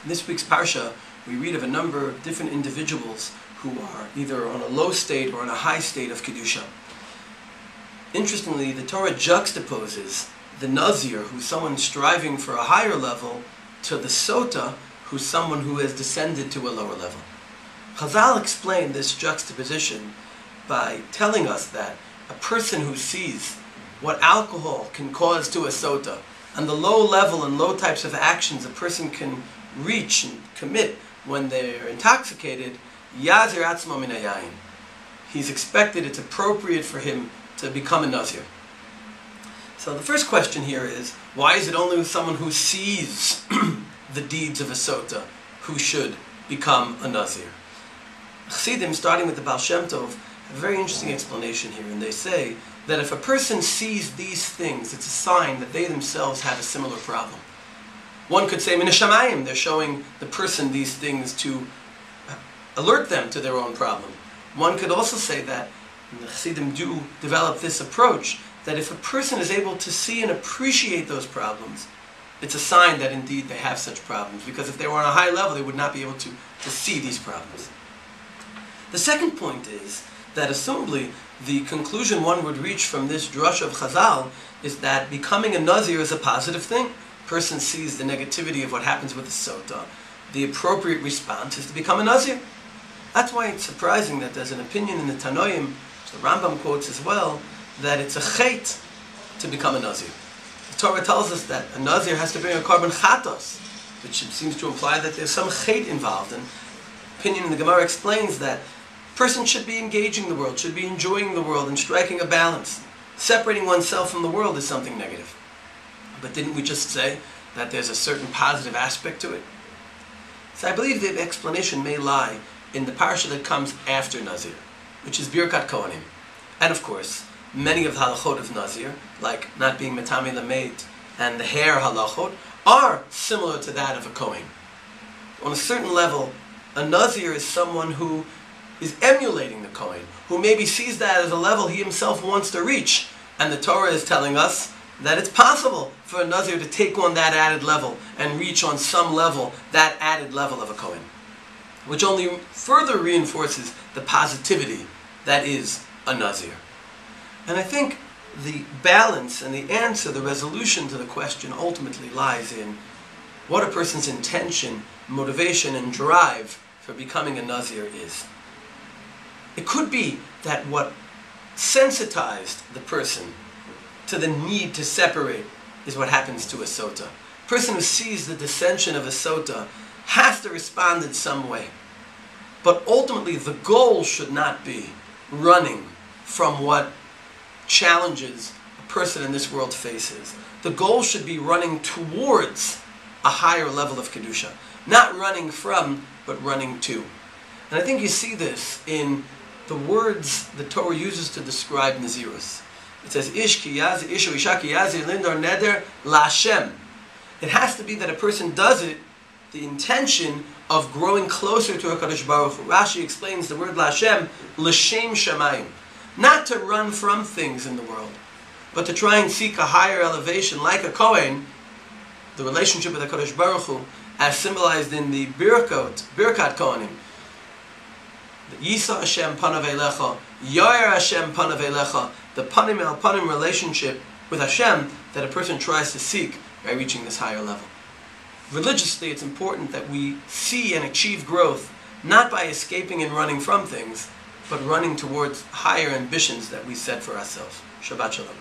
In this week's Parsha, we read of a number of different individuals who are either on a low state or in a high state of Kedusha. Interestingly, the Torah juxtaposes the Nazir, who's someone striving for a higher level, to the Sota, who's someone who has descended to a lower level. Chazal explained this juxtaposition by telling us that a person who sees what alcohol can cause to a Sota, and the low level and low types of actions a person can reach and commit when they're intoxicated, Yazir atzmo min hayayin. He's expected, it's appropriate for him to become a Nazir. So the first question here is, why is it only someone who sees the deeds of a Sota who should become a Nazir? Chassidim, starting with the Baal Shem Tov, have a very interesting explanation here, and they say that if a person sees these things, it's a sign that they themselves have a similar problem. One could say, Min hashamayim, they're showing the person these things to alert them to their own problem. One could also say that, and the Chassidim do develop this approach, that if a person is able to see and appreciate those problems, it's a sign that indeed they have such problems, because if they were on a high level, they would not be able to see these problems. The second point is that, assumably, the conclusion one would reach from this drush of Chazal is that becoming a Nazir is a positive thing. Person sees the negativity of what happens with the Sota. The appropriate response is to become a Nazir. That's why it's surprising that there's an opinion in the Tanoim, which the Rambam quotes as well, that it's a chait to become a Nazir. The Torah tells us that a Nazir has to bring a korban chatos, which seems to imply that there's some chait involved. And opinion in the Gemara explains that a person should be engaging the world, should be enjoying the world and striking a balance. Separating oneself from the world is something negative. But didn't we just say that there's a certain positive aspect to it? So I believe the explanation may lie in the parsha that comes after Nazir, which is Birkat Kohanim. And of course, many of the halachot of Nazir, like not being metami lamed and the hair halachot, are similar to that of a Kohen. On a certain level, a Nazir is someone who is emulating the Kohen, who maybe sees that as a level he himself wants to reach. And the Torah is telling us that it's possible for a Nazir to take on that added level and reach on some level that added level of a Kohen, which only further reinforces the positivity that is a Nazir. And I think the balance and the answer, the resolution to the question ultimately lies in what a person's intention, motivation, and drive for becoming a Nazir is. It could be that what sensitized the person to the need to separate is what happens to a Sota. A person who sees the dissension of a Sota has to respond in some way. But ultimately, the goal should not be running from what challenges a person in this world faces. The goal should be running towards a higher level of Kedusha. Not running from, but running to. And I think you see this in the words the Torah uses to describe Nazirus. It says, Ish ki yazi, ishu isha ki yazi, lindor neder la'Hashem. It has to be that a person does it, the intention of growing closer to HaKadosh Baruch Hu. Rashi explains the word la'Hashem, l'shem shamayim. Not to run from things in the world, but to try and seek a higher elevation, like a Kohen, the relationship with HaKadosh Baruch Hu, as symbolized in the Birkat Kohanim. Yisa Hashem panav elecha, Yair Hashem panav elecha, the panim el panim relationship with Hashem that a person tries to seek by reaching this higher level. Religiously, it's important that we see and achieve growth, not by escaping and running from things, but running towards higher ambitions that we set for ourselves. Shabbat Shalom.